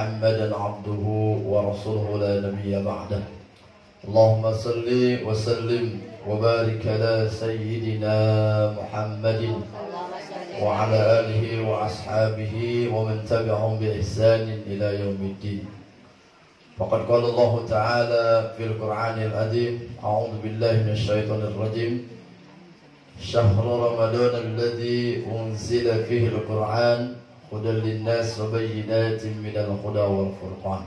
محمدا عبده ورسوله لا نبي بعده اللهم صل وسلم وبارك على سيدنا محمد وعلى آله وأصحابه ومن تبعهم بإحسان إلى يوم الدين فقد قال الله تعالى في القرآن العظيم أعوذ بالله من الشيطان الرجيم شهر رمضان الذي أنزل فيه القرآن هدى للناس وبينات من الهدى والفرقان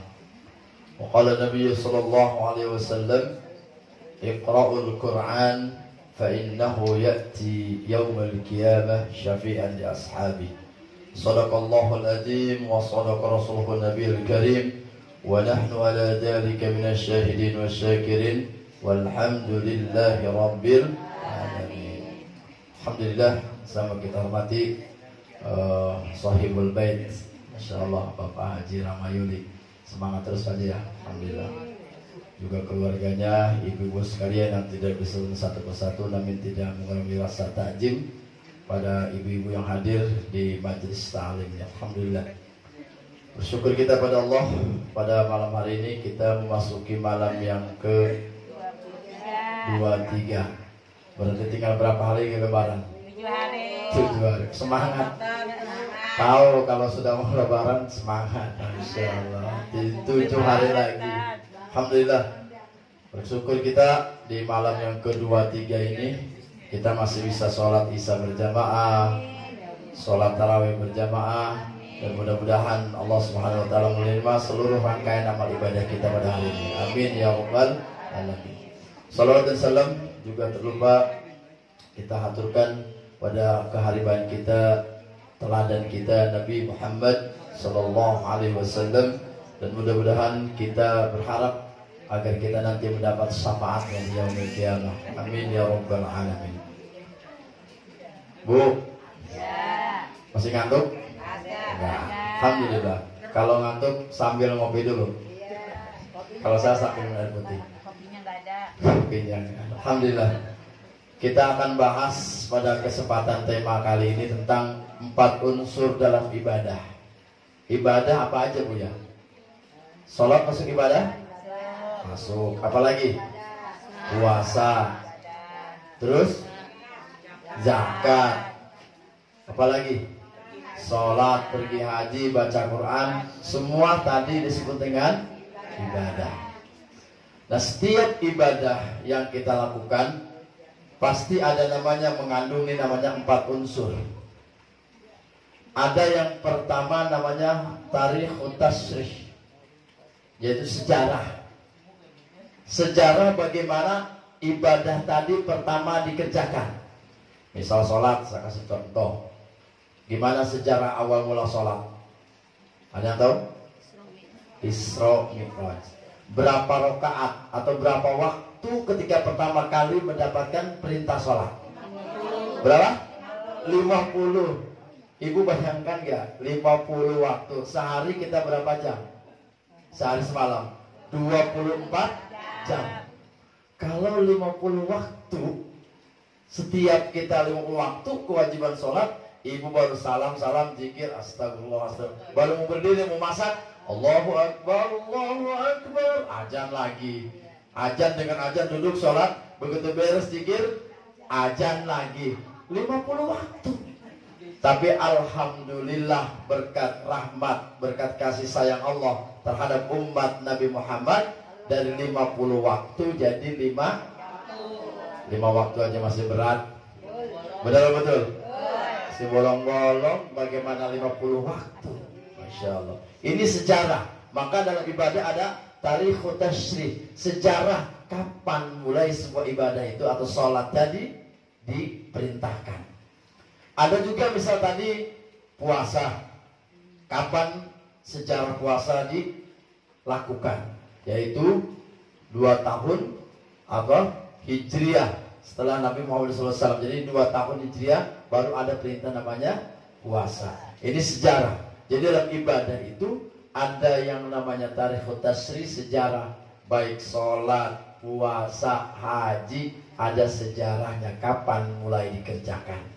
وقال النبي صلى الله عليه وسلم اقرأوا القرآن فإنه يأتي يوم القيامة شفيعا لأصحابه صدق الله العظيم وصدق رسوله النبي الكريم ونحن على ذلك من الشاهدين والشاكرين والحمد لله رب العالمين. Alhamdulillah, sama kita hormati Sahibul Bait, Masya Allah Bapak Haji Ramayuli, semangat terus aja ya. Alhamdulillah. Juga keluarganya, ibu-ibu sekalian yang tidak disebut satu persatu namun tidak mengurangi rasa takjim pada ibu-ibu yang hadir di majelis ta'lim ya. Alhamdulillah. Bersyukur kita pada Allah, pada malam hari ini kita memasuki malam yang ke-23. Berarti tinggal berapa hari ke lebaran? 7 hari. Semangat. Tahu kalau sudah mau lebaran semangat. Insyaallah. 7 hari lagi. Alhamdulillah. Bersyukur kita di malam yang ke-23 ini kita masih bisa sholat isya berjamaah, sholat tarawih berjamaah, dan mudah-mudahan Allah Subhanahu wa taala menerima seluruh rangkaian amal ibadah kita pada hari ini. Amin ya rabbal alamin. Salawat dan salam juga terlupa kita haturkan pada kehariban kita, teladan kita Nabi Muhammad sallallahu alaihi wasallam, dan mudah-mudahan kita berharap agar kita nanti mendapat syafaat yang yaumil qiyamah. Amin ya rabbal alamin. Bu, masih ngantuk? Enggak. Alhamdulillah. Kalau ngantuk sambil ngopi dulu. Kalau saya sambil minum air putih. Kopinya. Alhamdulillah. Kita akan bahas pada kesempatan tema kali ini tentang 4 unsur dalam ibadah. Ibadah apa aja Bu ya? Salat masuk ibadah? Masuk. Apalagi? Puasa. Terus? Zakat. Apalagi? Salat, pergi haji, baca Quran. Semua tadi disebut dengan ibadah. Nah, setiap ibadah yang kita lakukan pasti ada namanya, mengandung namanya 4 unsur. Ada yang pertama namanya tarikhut tasrih, yaitu sejarah. Sejarah bagaimana ibadah tadi pertama dikerjakan. Misal sholat, saya kasih contoh. Gimana sejarah awal mula sholat? Ada yang tahu? Isra Mi'raj. Berapa rakaat atau berapa waktu ketika pertama kali mendapatkan perintah sholat? Berapa? 50. Ibu bayangkan ya, 50 waktu. Sehari kita berapa jam? Sehari semalam 24 jam. Kalau 50 waktu, setiap kita 50 waktu kewajiban sholat, ibu baru salam, zikir, astagfirullah, baru mau berdiri, mau masak, Allahu Akbar, Allahu Akbar, azan lagi. Azan dengan azan duduk sholat, begitu beres zikir, azan lagi. 50 waktu. Tapi alhamdulillah berkat rahmat, berkat kasih sayang Allah terhadap umat Nabi Muhammad, dari 50 waktu jadi 5 waktu aja masih berat. Betul-betul. Si bolong-bolong bagaimana 50 waktu. Masya Allah. Ini sejarah. Maka dalam ibadah ada tarikhut tasrih, sejarah kapan mulai sebuah ibadah itu atau sholat tadi diperintahkan. Ada juga misal tadi puasa, kapan sejarah puasa dilakukan, yaitu 2 tahun Hijriah setelah Nabi Muhammad SAW. Jadi 2 tahun Hijriah baru ada perintah namanya puasa. Ini sejarah. Jadi dalam ibadah itu ada yang namanya tarikhut tasrih, sejarah. Baik sholat, puasa, haji, ada sejarahnya kapan mulai dikerjakan.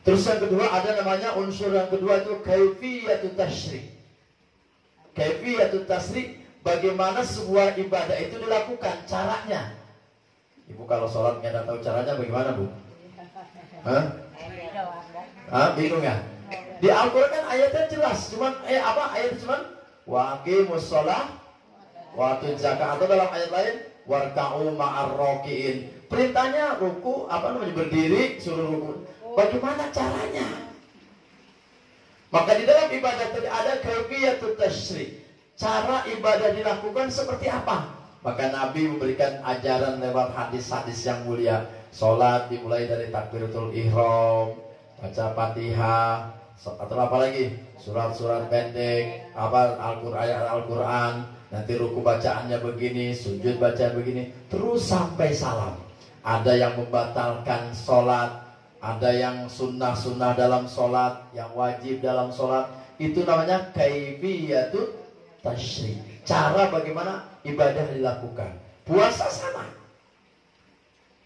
Terus yang kedua ada namanya unsur yang kedua itu kaifiyatut tasrih. Kaifiyatut tasri, bagaimana sebuah ibadah itu dilakukan, caranya. Ibu kalau sholat nggak tahu caranya bagaimana, Bu? Bingung ya? Di Al-Quran kan ayatnya jelas, cuman ayatnya cuman wa aqimus shalah wa atuz zakah, atau dalam ayat lain warka'u ma'ar raki'in. Perintahnya ruku, berdiri, suruh ruku. Bagaimana caranya? Maka di dalam ibadah tadi ada kaifiyatut tasyri'. Cara ibadah dilakukan seperti apa? Maka Nabi memberikan ajaran lewat hadis-hadis yang mulia. Salat dimulai dari takbiratul ihram, baca Fatihah, atau apa lagi? Surat-surat pendek, Al-Quran, nanti ruku bacaannya begini, sujud baca begini, terus sampai salam. Ada yang membatalkan sholat, ada yang sunnah-sunnah dalam sholat, yang wajib dalam sholat. Itu namanya kaifiyatut tasyri'. Cara bagaimana ibadah dilakukan. Puasa sama,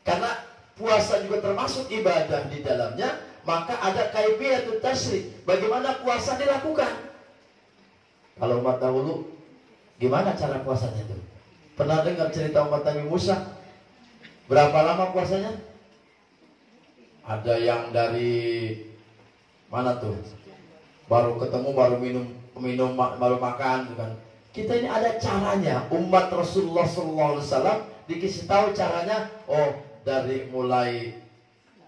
karena puasa juga termasuk ibadah di dalamnya. Maka ada kaifiyatut tasyri', bagaimana puasa dilakukan. Kalau umat dahulu, gimana cara puasanya itu? Pernah dengar cerita umat Nabi Musa? Berapa lama puasanya? Ada yang dari mana tuh? Baru ketemu, baru minum, baru makan, kan? Kita ini ada caranya. Umat Rasulullah SAW dikasih tahu caranya. Oh, dari mulai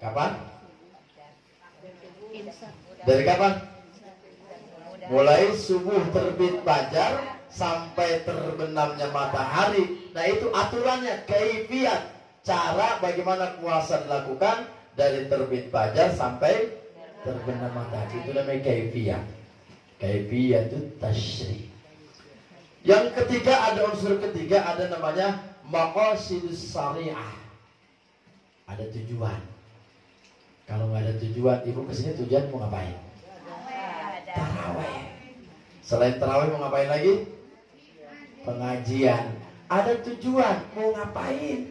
kapan? Dari kapan? Mulai subuh terbit fajar sampai terbenamnya matahari. Nah, itu aturannya, kaifiyat. Cara bagaimana puasa dilakukan dari terbit fajar sampai terbenam matahari. Itu namanya kaifiyat. Kaifiyatut tasyri'. Yang ketiga, ada unsur ketiga, ada namanya maqasidus syariah. Ada tujuan. Kalau nggak ada tujuan, ibu kesini tujuan mau ngapain? Tarawih. Selain tarawih mau ngapain lagi? Pengajian. Ada tujuan mau ngapain?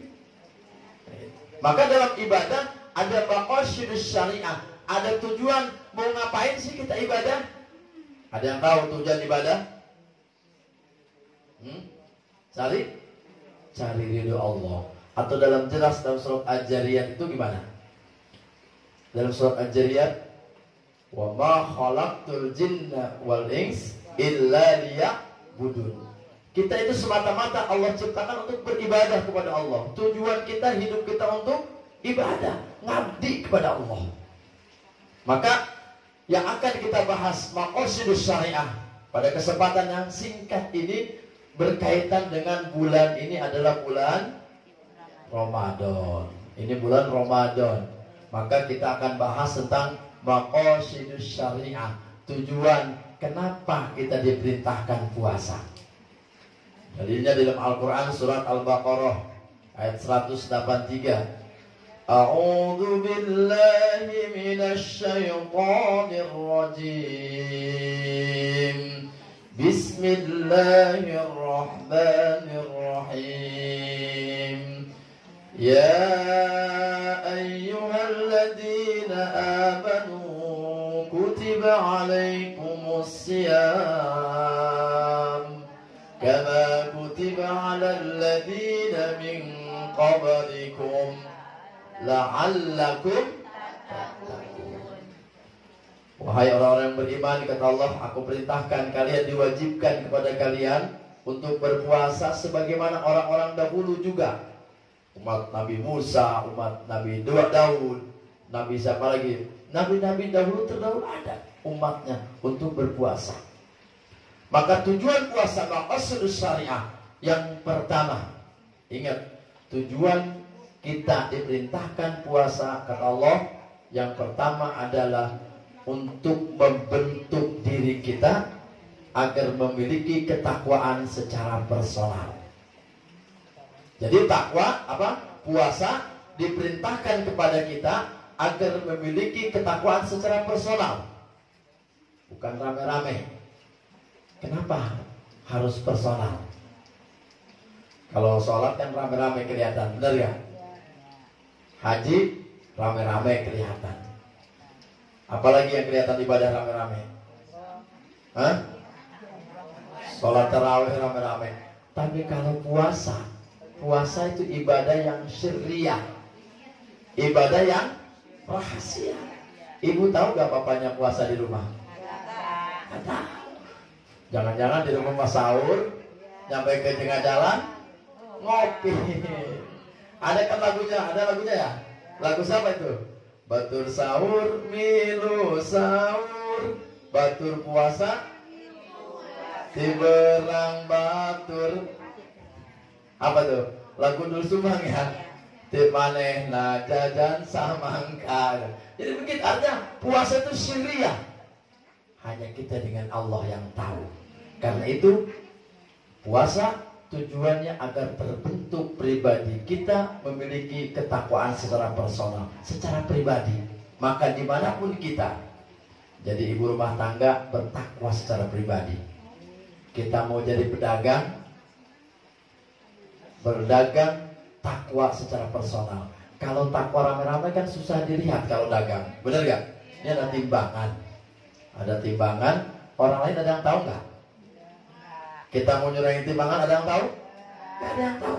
Maka dalam ibadah ada maqasidus syariah. Ada tujuan mau ngapain sih kita ibadah? Ada yang tahu tujuan ibadah? Cari ridho Allah. Atau dalam jelas dalam surat Al-Jariyat itu gimana? Dalam surat Al-Jariyat, wa ma khalaqtul jinna wal ins illa liya'budun. Kita itu semata-mata Allah ciptakan untuk beribadah kepada Allah. Tujuan kita, hidup kita untuk ibadah, ngabdi kepada Allah. Maka yang akan kita bahas maqasidus syariah pada kesempatan yang singkat ini berkaitan dengan bulan ini adalah bulan Ramadan. Ini bulan Ramadan. Maka kita akan bahas tentang maqasidus syariah. Tujuan kenapa kita diperintahkan puasa. Dalilnya dalam Al-Quran surat Al-Baqarah ayat 183. A'udzu billahi minasy syaithanir rajim. Bismillahirrahmanirrahim. Ya ayyuhalladzina amanu kutiba alaikumus siyam kama kutiba alal ladzina min qablikum la'allakum tattaqun. Wahai orang-orang yang beriman, kata Allah, aku perintahkan kalian, diwajibkan kepada kalian untuk berpuasa sebagaimana orang-orang dahulu juga. Umat Nabi Musa, umat Nabi Daud, Nabi siapa lagi? Nabi-nabi dahulu terdahulu ada umatnya untuk berpuasa. Maka tujuan puasa maqasidus syariah yang pertama, ingat, tujuan kita diperintahkan puasa kata Allah yang pertama adalah untuk membentuk diri kita agar memiliki ketakwaan secara personal. Jadi takwa apa? Puasa diperintahkan kepada kita agar memiliki ketakwaan secara personal, bukan rame-rame. Kenapa harus personal? Kalau sholat kan rame-rame kelihatan, benar ya? Haji rame-rame kelihatan. Apalagi yang kelihatan ibadah rame-rame? sholat tarawih rame-rame. Tapi kalau puasa itu ibadah yang syariah, ibadah yang rahasia. Ibu tahu gak bapaknya puasa di rumah? Gak tahu. Jangan-jangan di rumah pas sahur, nyampe ke tengah jalan ngopi. Ada kan lagunya? Ada lagunya ya? Lagu siapa itu? Batur sahur, milu sahur, batur puasa, tiberang batur. Apa tuh? Lagu Dul Sumbang ya? Tip maneh na jajan samangka. Jadi begitu, artinya puasa itu syariah. Hanya kita dengan Allah yang tahu. Karena itu puasa tujuannya agar terbentuk pribadi kita memiliki ketakwaan secara personal, secara pribadi. Maka dimanapun kita, jadi ibu rumah tangga bertakwa secara pribadi. Kita mau jadi pedagang, berdagang takwa secara personal. Kalau takwa rame-rame kan susah dilihat kalau dagang, benar gak? Ini ada timbangan, orang lain ada yang tahu nggak? Kita mau nyurahin timbangan, ada yang tahu? Nggak ada yang tahu.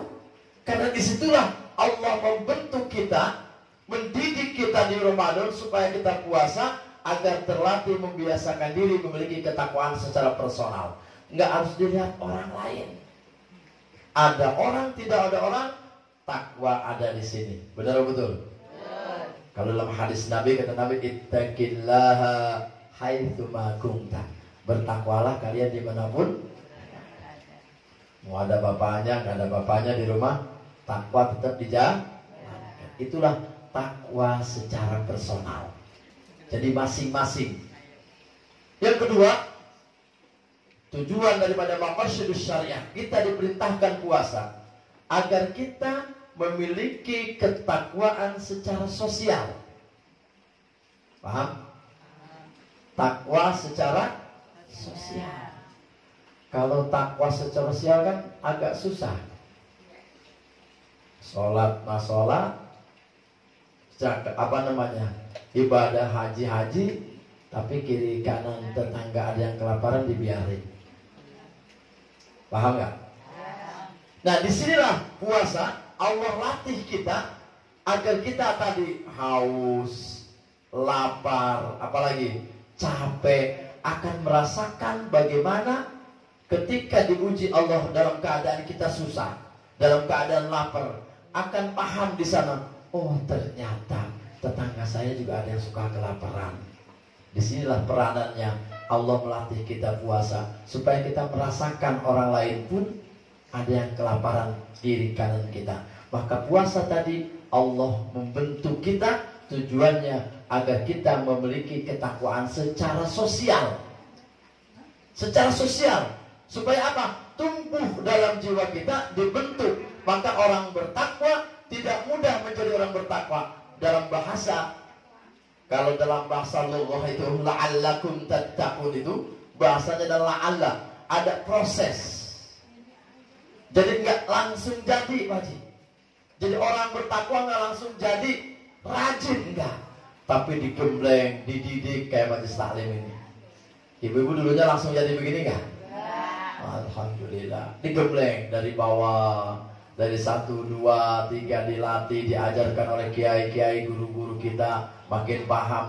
Karena disitulah Allah membentuk kita, mendidik kita di Ramadan supaya kita puasa agar terlatih membiasakan diri memiliki ketakwaan secara personal. Nggak harus dilihat orang lain. Ada orang, tidak ada orang, takwa ada di sini. Benar atau betul? Kalau dalam hadis Nabi, kata Nabi, ittaqillaha haitsuma kunta. Bertakwalah kalian dimanapun. Mau ada bapaknya, nggak ada bapaknya di rumah, takwa tetap dijalankan. Itulah takwa secara personal. Jadi masing-masing. Yang kedua, tujuan daripada maqasidus syariah, kita diperintahkan puasa agar kita memiliki ketakwaan secara sosial. Paham? Takwa secara sosial. Kalau takwa secara sosial kan agak susah. Sholat masolat, ibadah haji, tapi kiri kanan tetangga ada yang kelaparan dibiarin. Paham nggak? Nah, disinilah puasa Allah latih kita agar kita tadi haus, lapar, apalagi capek, akan merasakan bagaimana ketika diuji Allah dalam keadaan kita susah, dalam keadaan lapar, akan paham di sana. Oh, ternyata tetangga saya juga ada yang suka kelaparan. Disinilah peranannya Allah melatih kita puasa supaya kita merasakan orang lain pun ada yang kelaparan kiri kanan kita. Maka puasa tadi Allah membentuk kita, tujuannya agar kita memiliki ketakwaan secara sosial. Secara sosial. Supaya apa? Tumbuh dalam jiwa kita, dibentuk. Maka orang bertakwa tidak mudah menjadi orang bertakwa. Dalam bahasa, kalau dalam bahasa lughah itu la'allakum tattaqun, itu bahasanya adalah la'alla, ada proses. Jadi nggak langsung jadi, Pak Haji. Jadi orang bertakwa nggak langsung jadi rajin, enggak. Tapi digembleng, dididik kayak majelis taklim ini. Ibu-ibu dulunya langsung jadi begini enggak? Alhamdulillah. Digembleng dari bawah, dari 1, 2, 3 dilatih, diajarkan oleh kiai-kiai, guru-guru kita, makin paham,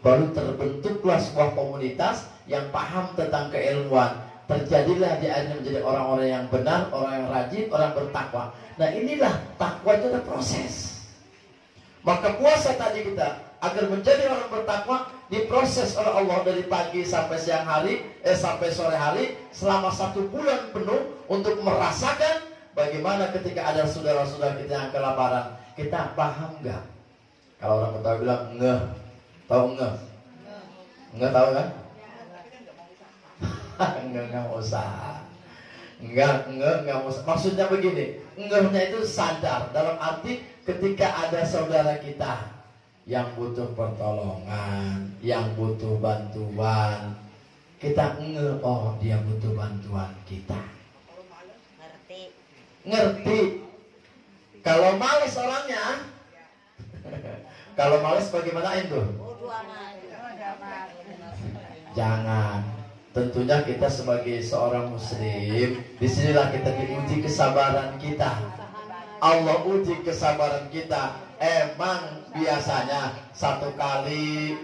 baru terbentuklah sebuah komunitas yang paham tentang keilmuan. Terjadilah dia akhirnya menjadi orang-orang yang benar, orang yang rajin, orang bertakwa. Nah, inilah takwa itu ada proses. Maka puasa tadi kita agar menjadi orang bertakwa diproses oleh Allah dari pagi sampai siang hari, sampai sore hari, selama 1 bulan penuh untuk merasakan bagaimana ketika ada saudara-saudara kita yang kelaparan. Kita paham nggak? Kalau orang Betawi bilang ngeh, tahu ngeh? Ngeh tahu kan? Nggak usah. Nggak usah. Maksudnya begini, ngehnya itu sadar, dalam arti ketika ada saudara kita yang butuh pertolongan, yang butuh bantuan, kita ngeh, oh dia butuh bantuan kita. Ngerti. Kalau males orangnya, kalau males bagaimana itu? Jangan. Tentunya kita sebagai seorang muslim, disinilah kita diuji kesabaran kita. Allah uji kesabaran kita. Emang biasanya 1 kali,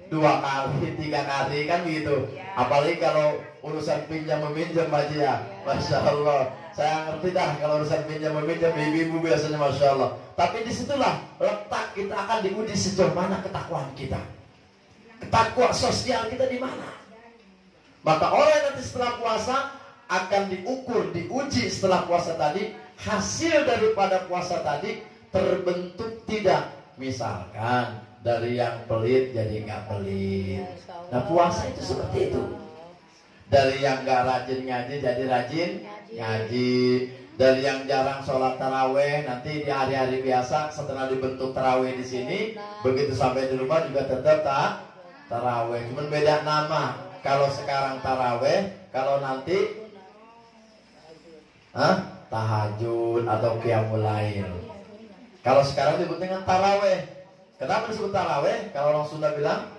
2 kali, 3 kali kan begitu. Apalagi kalau urusan pinjam meminjam aja ya, masya Allah. Saya ngerti dah kalau urusan pinjam meminjam ibu-ibu biasanya masya Allah. Tapi disitulah letak kita akan diuji sejauh mana ketakwaan kita. Ketakwaan sosial kita di mana? Maka orang yang nanti setelah puasa akan diukur, diuji setelah puasa tadi, hasil daripada puasa tadi terbentuk tidak. Misalkan dari yang pelit jadi nggak pelit. Nah puasa itu seperti itu. Dari yang nggak rajin ngaji jadi rajin ngaji. Dari yang jarang sholat taraweh, nanti di hari-hari biasa setelah dibentuk taraweh di sini, begitu sampai di rumah juga tetap taraweh, cuman beda nama. Kalau sekarang taraweh, kalau nanti tahajud atau qiyamul lail. Kalau sekarang disebut dengan taraweh. Kenapa disebut taraweh? Kalau orang Sunda bilang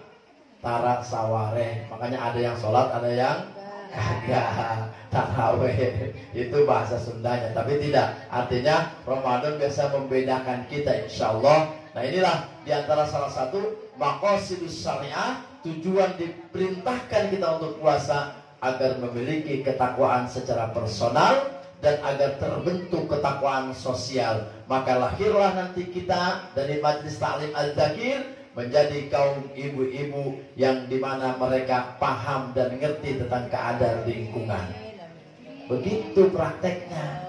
tarak sawareh. Makanya ada yang sholat, ada yang kagak. Taraweh itu bahasa Sundanya, tapi tidak. Artinya Ramadan biasa membedakan kita, insya Allah. Nah inilah diantara salah satu maqasidus syariah, tujuan diperintahkan kita untuk puasa agar memiliki ketakwaan secara personal dan agar terbentuk ketakwaan sosial. Maka lahirlah nanti kita dari Majelis Ta'lim Al-Dzakir menjadi kaum ibu-ibu yang dimana mereka paham dan ngerti tentang keadaan lingkungan. Begitu prakteknya,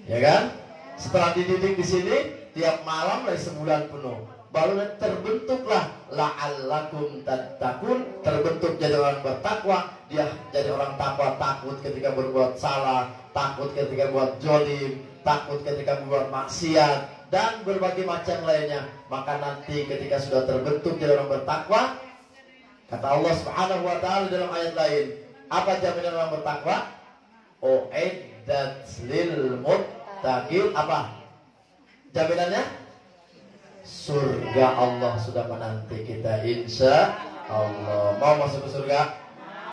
ya kan? Setelah dididik di sini, tiap malam dari sebulan penuh, baru terbentuklah la'allakum tattaqun, terbentuk jadi orang bertakwa. Dia jadi orang takwa, takut ketika berbuat salah, takut ketika buat jolim, takut ketika berbuat maksiat, dan berbagai macam lainnya. Maka nanti ketika sudah terbentuk jadi orang bertakwa, kata Allah Subhanahu wa taala dalam ayat lain, apa jaminan orang bertakwa? Uiddat lil muttaqin. Apa jaminannya? Surga Allah sudah menanti kita, insya Allah. Mau masuk ke surga?